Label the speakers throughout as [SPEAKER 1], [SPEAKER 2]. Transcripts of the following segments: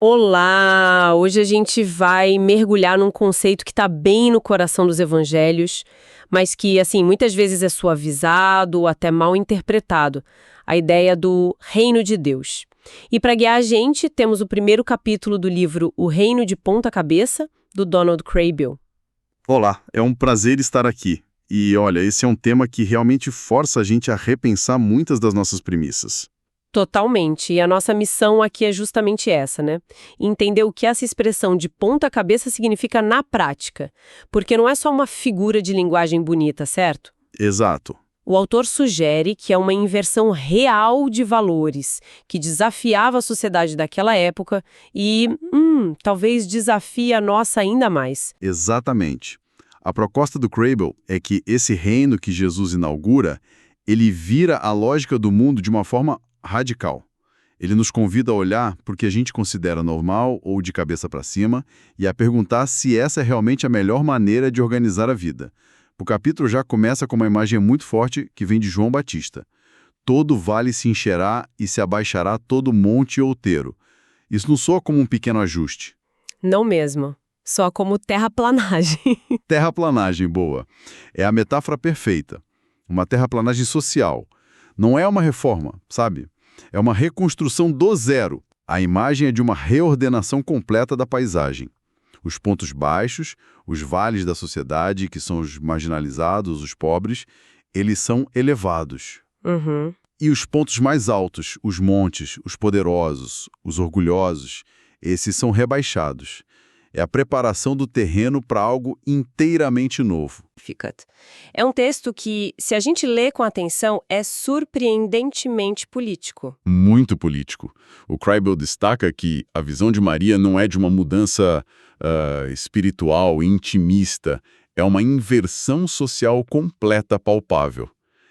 [SPEAKER 1] Olá! Hoje a gente vai mergulhar num conceito que está bem no coração dos evangelhos, mas que, assim, muitas vezes é suavizado ou até mal interpretado. A ideia do reino de Deus. E para guiar a gente, temos o primeiro capítulo do livro O Reino de Ponta Cabeça, do Donald Kraybill.
[SPEAKER 2] Olá, é um prazer estar aqui. E olha, esse é um tema que realmente força a gente a repensar muitas das nossas premissas.
[SPEAKER 1] Totalmente. E a nossa missão aqui é justamente essa, né? Entender o que essa expressão de ponta cabeça significa na prática. Porque não é só uma figura de linguagem bonita, certo?
[SPEAKER 2] Exato.
[SPEAKER 1] O autor sugere que é uma inversão real de valores, que desafiava a sociedade daquela época e, talvez desafie a nossa ainda mais.
[SPEAKER 2] Exatamente. A proposta do Kraybill é que esse reino que Jesus inaugura, ele vira a lógica do mundo de uma forma radical. Ele nos convida a olhar para o que a gente considera normal ou de cabeça para cima e a perguntar se essa é realmente a melhor maneira de organizar a vida. O capítulo já começa com uma imagem muito forte que vem de João Batista. Todo vale se encherá e se abaixará todo monte outeiro. Isso não soa como um pequeno ajuste.
[SPEAKER 1] Não mesmo. Só como terraplanagem.
[SPEAKER 2] Terraplanagem boa. É a metáfora perfeita. Uma terraplanagem social. Não é uma reforma, sabe? É uma reconstrução do zero. A imagem é de uma reordenação completa da paisagem. Os pontos baixos, os vales da sociedade, que são os marginalizados, os pobres, eles são elevados.
[SPEAKER 1] Uhum.
[SPEAKER 2] E os pontos mais altos, os montes, os poderosos, os orgulhosos, esses são rebaixados. É a preparação do terreno para algo inteiramente novo.
[SPEAKER 1] É um texto que, se a gente lê com atenção, é surpreendentemente político.
[SPEAKER 2] Muito político. O Kraybill destaca que a visão de Maria não é de uma mudança espiritual, intimista, é uma inversão social completa palpável.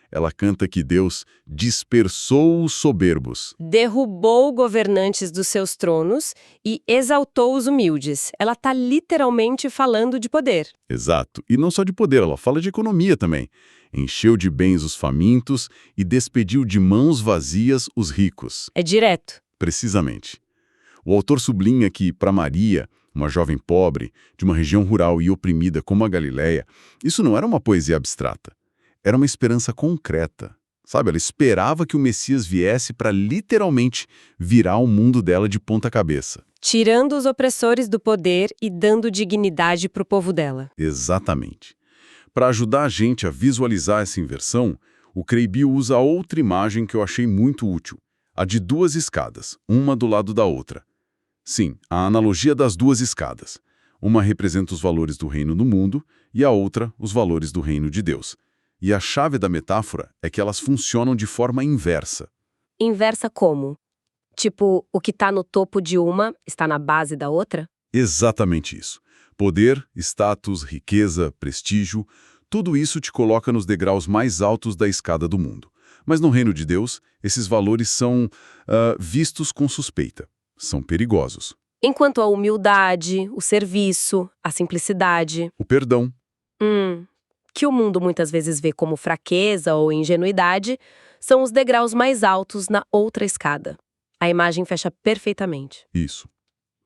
[SPEAKER 2] Ela canta que Deus dispersou os soberbos.
[SPEAKER 1] Derrubou governantes dos seus tronos e exaltou os humildes. Ela está literalmente falando de poder.
[SPEAKER 2] Exato. E não só de poder, ela fala de economia também. Encheu de bens os famintos e despediu de mãos vazias os ricos.
[SPEAKER 1] É direto.
[SPEAKER 2] Precisamente. O autor sublinha que, para Maria, uma jovem pobre, de uma região rural e oprimida como a Galileia, isso não era uma poesia abstrata. Era uma esperança concreta. Sabe, ela esperava que o Messias viesse para literalmente virar o mundo dela de ponta cabeça.
[SPEAKER 1] Tirando os opressores do poder e dando dignidade para o povo dela.
[SPEAKER 2] Exatamente. Para ajudar a gente a visualizar essa inversão, o Kraybill usa outra imagem que eu achei muito útil, a de duas escadas, uma do lado da outra. Sim, a analogia das duas escadas. Uma representa os valores do reino do mundo e a outra os valores do reino de Deus. E a chave da metáfora é que elas funcionam de forma inversa.
[SPEAKER 1] Inversa como? Tipo, o que está no topo de uma está na base da outra?
[SPEAKER 2] Exatamente isso. Poder, status, riqueza, prestígio, tudo isso te coloca nos degraus mais altos da escada do mundo. Mas no reino de Deus, esses valores são vistos com suspeita. São perigosos.
[SPEAKER 1] Enquanto a humildade, o serviço, a simplicidade,
[SPEAKER 2] O perdão.
[SPEAKER 1] que o mundo muitas vezes vê como fraqueza ou ingenuidade, são os degraus mais altos na outra escada. A imagem fecha perfeitamente.
[SPEAKER 2] Isso.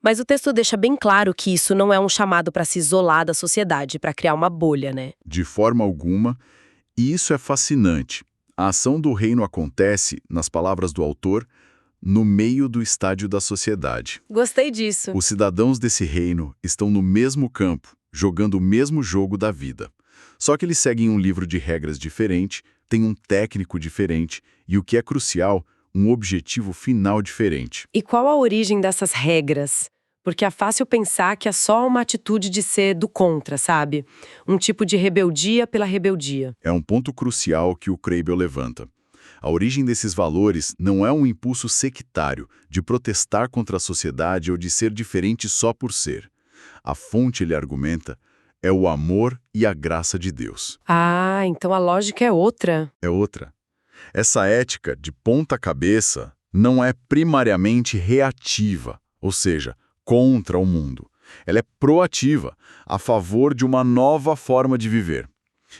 [SPEAKER 1] Mas o texto deixa bem claro que isso não é um chamado para se isolar da sociedade, para criar uma bolha, né?
[SPEAKER 2] De forma alguma. E isso é fascinante. A ação do reino acontece, nas palavras do autor, no meio do estádio da sociedade.
[SPEAKER 1] Gostei disso.
[SPEAKER 2] Os cidadãos desse reino estão no mesmo campo, jogando o mesmo jogo da vida. Só que eles seguem um livro de regras diferente, têm um técnico diferente e, o que é crucial, um objetivo final diferente.
[SPEAKER 1] E qual a origem dessas regras? Porque é fácil pensar que é só uma atitude de ser do contra, sabe? Um tipo de rebeldia pela rebeldia.
[SPEAKER 2] É um ponto crucial que o Kraybill levanta. A origem desses valores não é um impulso sectário de protestar contra a sociedade ou de ser diferente só por ser. A fonte, ele argumenta, é o amor e a graça de Deus.
[SPEAKER 1] Ah, então a lógica é outra.
[SPEAKER 2] É outra. Essa ética de ponta cabeça não é primariamente reativa, ou seja, contra o mundo. Ela é proativa, a favor de uma nova forma de viver.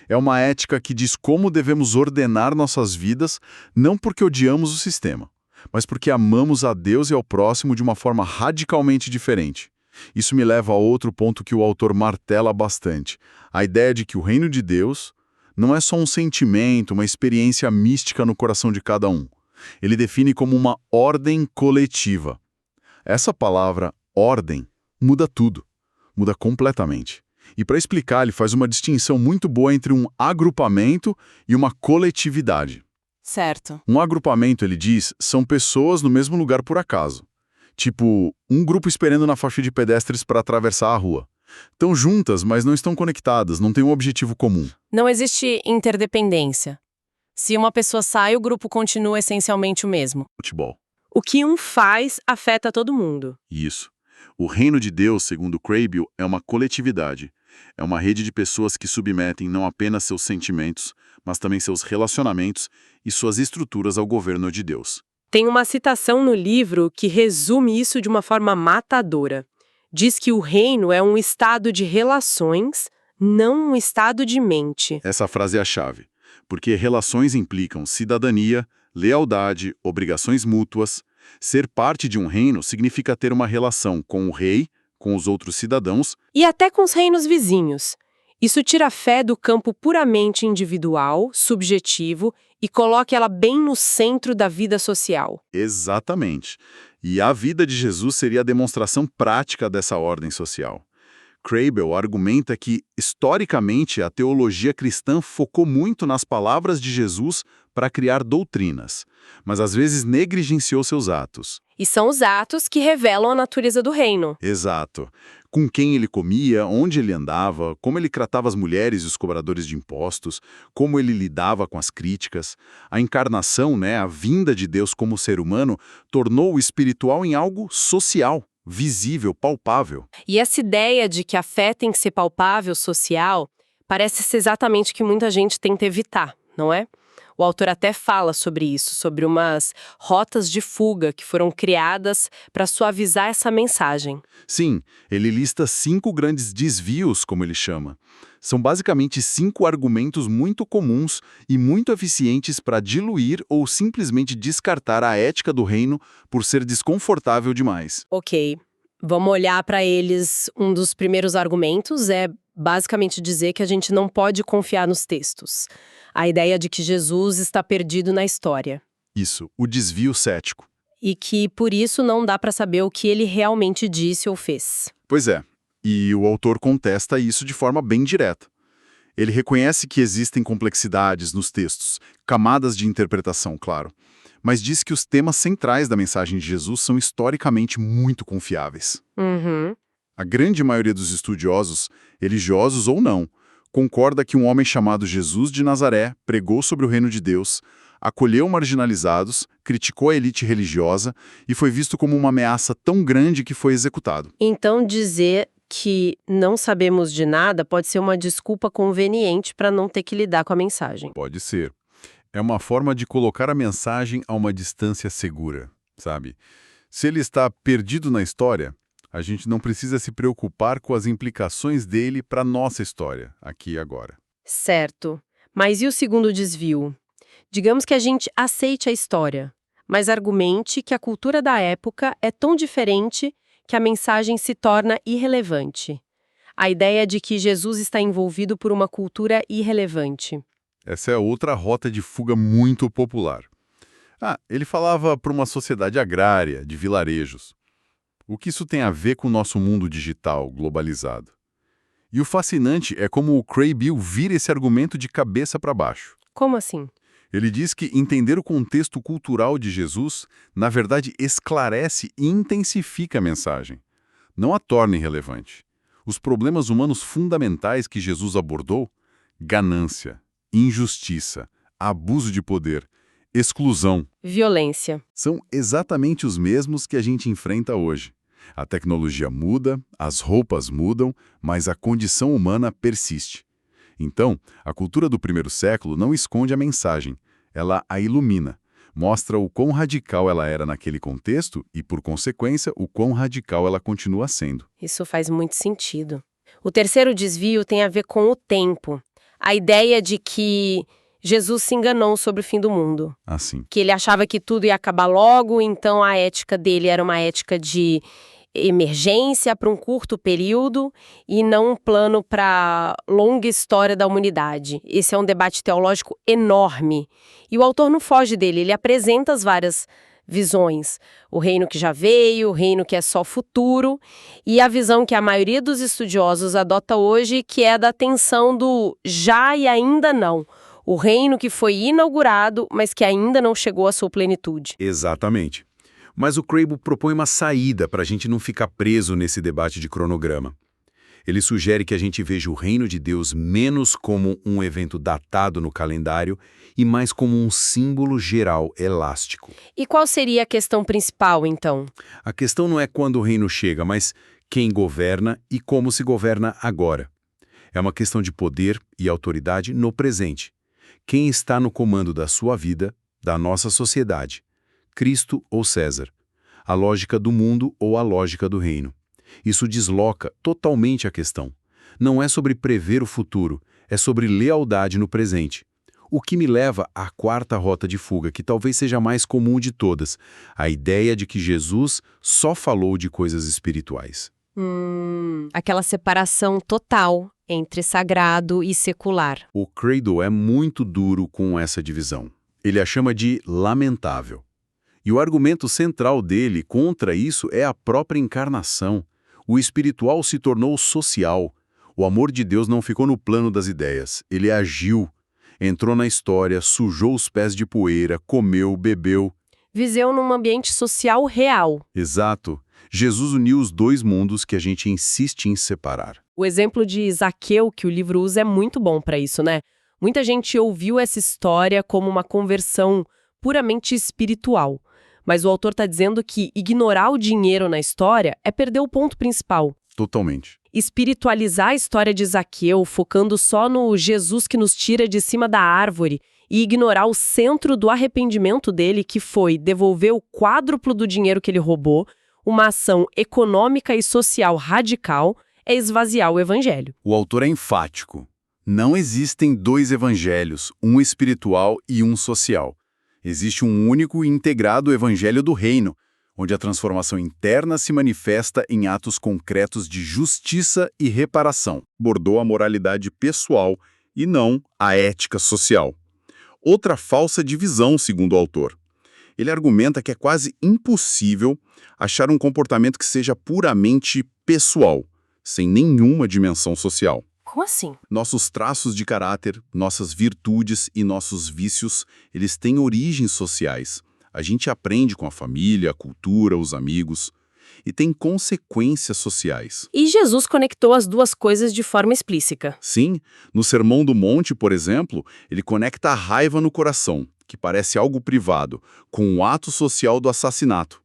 [SPEAKER 2] É uma ética que diz como devemos ordenar nossas vidas, não porque odiamos o sistema, mas porque amamos a Deus e ao próximo de uma forma radicalmente diferente. Isso me leva a outro ponto que o autor martela bastante, a ideia de que o reino de Deus não é só um sentimento, uma experiência mística no coração de cada um. Ele define como uma ordem coletiva. Essa palavra, ordem, muda tudo, muda completamente. E para explicar, ele faz uma distinção muito boa entre um agrupamento e uma coletividade.
[SPEAKER 3] Certo.
[SPEAKER 2] Um agrupamento, ele diz, são pessoas no mesmo lugar por acaso. Tipo, um grupo esperando na faixa de pedestres para atravessar a rua. Estão juntas, mas não estão conectadas, não têm um objetivo comum.
[SPEAKER 3] Não existe interdependência. Se uma pessoa sai, o grupo continua essencialmente o mesmo.
[SPEAKER 2] Futebol.
[SPEAKER 1] O que um faz afeta todo mundo.
[SPEAKER 2] Isso. O reino de Deus, segundo Kraybill, é uma coletividade. É uma rede de pessoas que submetem não apenas seus sentimentos, mas também seus relacionamentos e suas estruturas ao governo de Deus.
[SPEAKER 1] Tem uma citação no livro que resume isso de uma forma matadora. Diz que o reino é um estado de relações, não um estado de mente.
[SPEAKER 2] Essa frase é a chave, porque relações implicam cidadania, lealdade, obrigações mútuas. Ser parte de um reino significa ter uma relação com o rei, com os outros cidadãos
[SPEAKER 1] E até com os reinos vizinhos. Isso tira a fé do campo puramente individual, subjetivo, e coloca ela bem no centro da vida social.
[SPEAKER 2] Exatamente. E a vida de Jesus seria a demonstração prática dessa ordem social. Kraybill argumenta que, historicamente, a teologia cristã focou muito nas palavras de Jesus para criar doutrinas, mas às vezes negligenciou seus atos.
[SPEAKER 1] E são os atos que revelam a natureza do reino.
[SPEAKER 2] Exato. Com quem ele comia, onde ele andava, como ele tratava as mulheres e os cobradores de impostos, como ele lidava com as críticas. A encarnação, a vinda de Deus como ser humano, tornou o espiritual em algo social, visível, palpável.
[SPEAKER 1] E essa ideia de que a fé tem que ser palpável, social, parece ser exatamente o que muita gente tenta evitar, não é? O autor até fala sobre isso, sobre umas rotas de fuga que foram criadas para suavizar essa mensagem.
[SPEAKER 2] Sim, ele lista 5 grandes desvios, como ele chama. São basicamente 5 argumentos muito comuns e muito eficientes para diluir ou simplesmente descartar a ética do reino por ser desconfortável demais.
[SPEAKER 1] Ok, vamos olhar para eles. Um dos primeiros argumentos é basicamente dizer que a gente não pode confiar nos textos. A ideia de que Jesus está perdido na história.
[SPEAKER 2] Isso, o desvio cético.
[SPEAKER 1] E que, por isso, não dá para saber o que ele realmente disse ou fez.
[SPEAKER 2] Pois é, e o autor contesta isso de forma bem direta. Ele reconhece que existem complexidades nos textos, camadas de interpretação, claro, mas diz que os temas centrais da mensagem de Jesus são historicamente muito confiáveis.
[SPEAKER 1] Uhum.
[SPEAKER 2] A grande maioria dos estudiosos, religiosos ou não, concorda que um homem chamado Jesus de Nazaré pregou sobre o reino de Deus, acolheu marginalizados, criticou a elite religiosa e foi visto como uma ameaça tão grande que foi executado.
[SPEAKER 1] Então, dizer que não sabemos de nada pode ser uma desculpa conveniente para não ter que lidar com a mensagem.
[SPEAKER 2] Pode ser. É uma forma de colocar a mensagem a uma distância segura, sabe? Se ele está perdido na história, a gente não precisa se preocupar com as implicações dele para nossa história, aqui e agora.
[SPEAKER 1] Certo. Mas e o segundo desvio? Digamos que a gente aceite a história, mas argumente que a cultura da época é tão diferente que a mensagem se torna irrelevante. A ideia de que Jesus está envolvido por uma cultura irrelevante.
[SPEAKER 2] Essa é outra rota de fuga muito popular. Ele falava para uma sociedade agrária, de vilarejos. O que isso tem a ver com o nosso mundo digital, globalizado? E o fascinante é como o Kraybill vira esse argumento de cabeça para baixo.
[SPEAKER 1] Como assim?
[SPEAKER 2] Ele diz que entender o contexto cultural de Jesus, na verdade, esclarece e intensifica a mensagem. Não a torna irrelevante. Os problemas humanos fundamentais que Jesus abordou, ganância, injustiça, abuso de poder, exclusão,
[SPEAKER 1] Violência.
[SPEAKER 2] são exatamente os mesmos que a gente enfrenta hoje. A tecnologia muda, as roupas mudam, mas a condição humana persiste. Então, a cultura do primeiro século não esconde a mensagem, ela a ilumina, mostra o quão radical ela era naquele contexto e, por consequência, o quão radical ela continua sendo.
[SPEAKER 1] Isso faz muito sentido. O terceiro desvio tem a ver com o tempo. A ideia de que Jesus se enganou sobre o fim do mundo.
[SPEAKER 2] Assim.
[SPEAKER 1] Que ele achava que tudo ia acabar logo, então a ética dele era uma ética de emergência para um curto período e não um plano para longa história da humanidade. Esse é um debate teológico enorme. E o autor não foge dele, ele apresenta as várias visões. O reino que já veio, o reino que é só futuro, e a visão que a maioria dos estudiosos adota hoje, que é da tensão do já e ainda não. O reino que foi inaugurado, mas que ainda não chegou à sua plenitude.
[SPEAKER 4] Exatamente. Mas o Crable propõe uma saída para a gente não ficar preso nesse debate de cronograma. Ele sugere que a gente veja o reino de Deus menos como um evento datado no calendário e mais como um símbolo geral elástico.
[SPEAKER 1] E qual seria a questão principal, então?
[SPEAKER 4] A questão não é quando o reino chega, mas quem governa e como se governa agora. É uma questão de poder e autoridade no presente. Quem está no comando da sua vida, da nossa sociedade? Cristo ou César? A lógica do mundo ou a lógica do reino? Isso desloca totalmente a questão. Não é sobre prever o futuro, é sobre lealdade no presente. O que me leva à quarta rota de fuga, que talvez seja a mais comum de todas, a ideia de que Jesus só falou de coisas espirituais.
[SPEAKER 1] Aquela separação total entre sagrado e secular.
[SPEAKER 4] O Credo é muito duro com essa divisão. Ele a chama de lamentável. E o argumento central dele contra isso é a própria encarnação. O espiritual se tornou social. O amor de Deus não ficou no plano das ideias. Ele agiu. Entrou na história, sujou os pés de poeira, comeu, bebeu.
[SPEAKER 1] Viveu num ambiente social real.
[SPEAKER 4] Exato. Jesus uniu os dois mundos que a gente insiste em separar.
[SPEAKER 1] O exemplo de Zaqueu que o livro usa é muito bom para isso, né? Muita gente ouviu essa história como uma conversão puramente espiritual. Mas o autor está dizendo que ignorar o dinheiro na história é perder o ponto principal.
[SPEAKER 2] Totalmente.
[SPEAKER 1] Espiritualizar a história de Zaqueu, focando só no Jesus que nos tira de cima da árvore e ignorar o centro do arrependimento dele, que foi devolver o quádruplo do dinheiro que ele roubou, uma ação econômica e social radical, é esvaziar o evangelho.
[SPEAKER 2] O autor é enfático. Não existem dois evangelhos, um espiritual e um social. Existe um único e integrado evangelho do reino, onde a transformação interna se manifesta em atos concretos de justiça e reparação. Abordou a moralidade pessoal e não a ética social. Outra falsa divisão, segundo o autor. Ele argumenta que é quase impossível achar um comportamento que seja puramente pessoal, sem nenhuma dimensão social.
[SPEAKER 1] Como assim?
[SPEAKER 2] Nossos traços de caráter, nossas virtudes e nossos vícios, eles têm origens sociais. A gente aprende com a família, a cultura, os amigos, e tem consequências sociais.
[SPEAKER 1] E Jesus conectou as duas coisas de forma explícita.
[SPEAKER 2] Sim, no Sermão do Monte, por exemplo, ele conecta a raiva no coração, que parece algo privado, com o ato social do assassinato.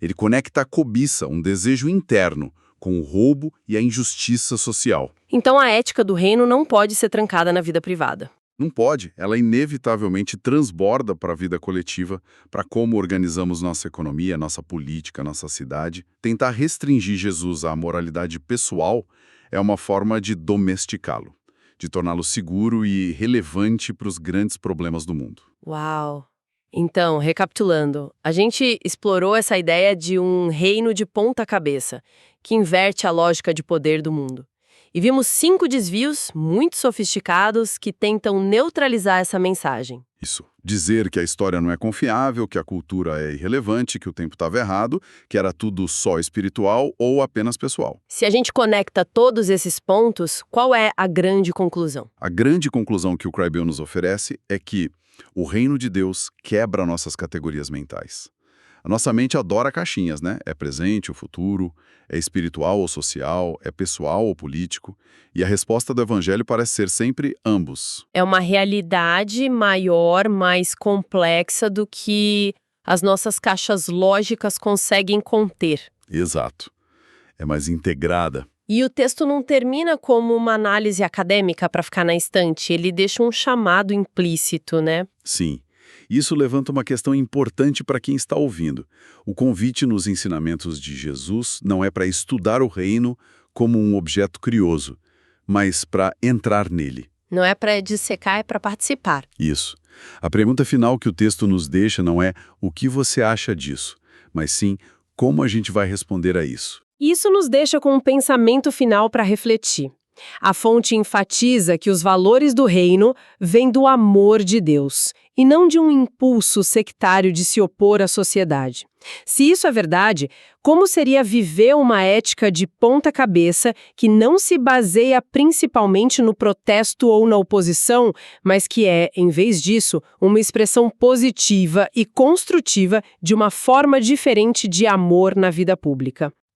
[SPEAKER 2] Ele conecta a cobiça, um desejo interno, com o roubo e a injustiça social.
[SPEAKER 1] Então a ética do reino não pode ser trancada na vida privada.
[SPEAKER 2] Não pode, ela inevitavelmente transborda para a vida coletiva, para como organizamos nossa economia, nossa política, nossa cidade. Tentar restringir Jesus à moralidade pessoal é uma forma de domesticá-lo, de torná-lo seguro e relevante para os grandes problemas do mundo.
[SPEAKER 1] Uau! Então, recapitulando, a gente explorou essa ideia de um reino de ponta cabeça, que inverte a lógica de poder do mundo. E vimos 5 desvios muito sofisticados que tentam neutralizar essa mensagem.
[SPEAKER 2] Isso. Dizer que a história não é confiável, que a cultura é irrelevante, que o tempo estava errado, que era tudo só espiritual ou apenas pessoal.
[SPEAKER 1] Se a gente conecta todos esses pontos, qual é a grande conclusão?
[SPEAKER 2] A grande conclusão que o Kraybill nos oferece é que o reino de Deus quebra nossas categorias mentais. A nossa mente adora caixinhas, né? É presente ou futuro, é espiritual ou social, é pessoal ou político. E a resposta do evangelho parece ser sempre ambos.
[SPEAKER 1] É uma realidade maior, mais complexa do que as nossas caixas lógicas conseguem conter.
[SPEAKER 2] Exato. É mais integrada.
[SPEAKER 1] E o texto não termina como uma análise acadêmica para ficar na estante, ele deixa um chamado implícito, né?
[SPEAKER 2] Sim. Isso levanta uma questão importante para quem está ouvindo. O convite nos ensinamentos de Jesus não é para estudar o reino como um objeto curioso, mas para entrar nele.
[SPEAKER 1] Não é para dissecar, é para participar.
[SPEAKER 2] Isso. A pergunta final que o texto nos deixa não é o que você acha disso, mas sim como a gente vai responder a isso.
[SPEAKER 1] Isso nos deixa com um pensamento final para refletir. A fonte enfatiza que os valores do reino vêm do amor de Deus, e não de um impulso sectário de se opor à sociedade. Se isso é verdade, como seria viver uma ética de ponta cabeça que não se baseia principalmente no protesto ou na oposição, mas que é, em vez disso, uma expressão positiva e construtiva de uma forma diferente de amor na vida pública?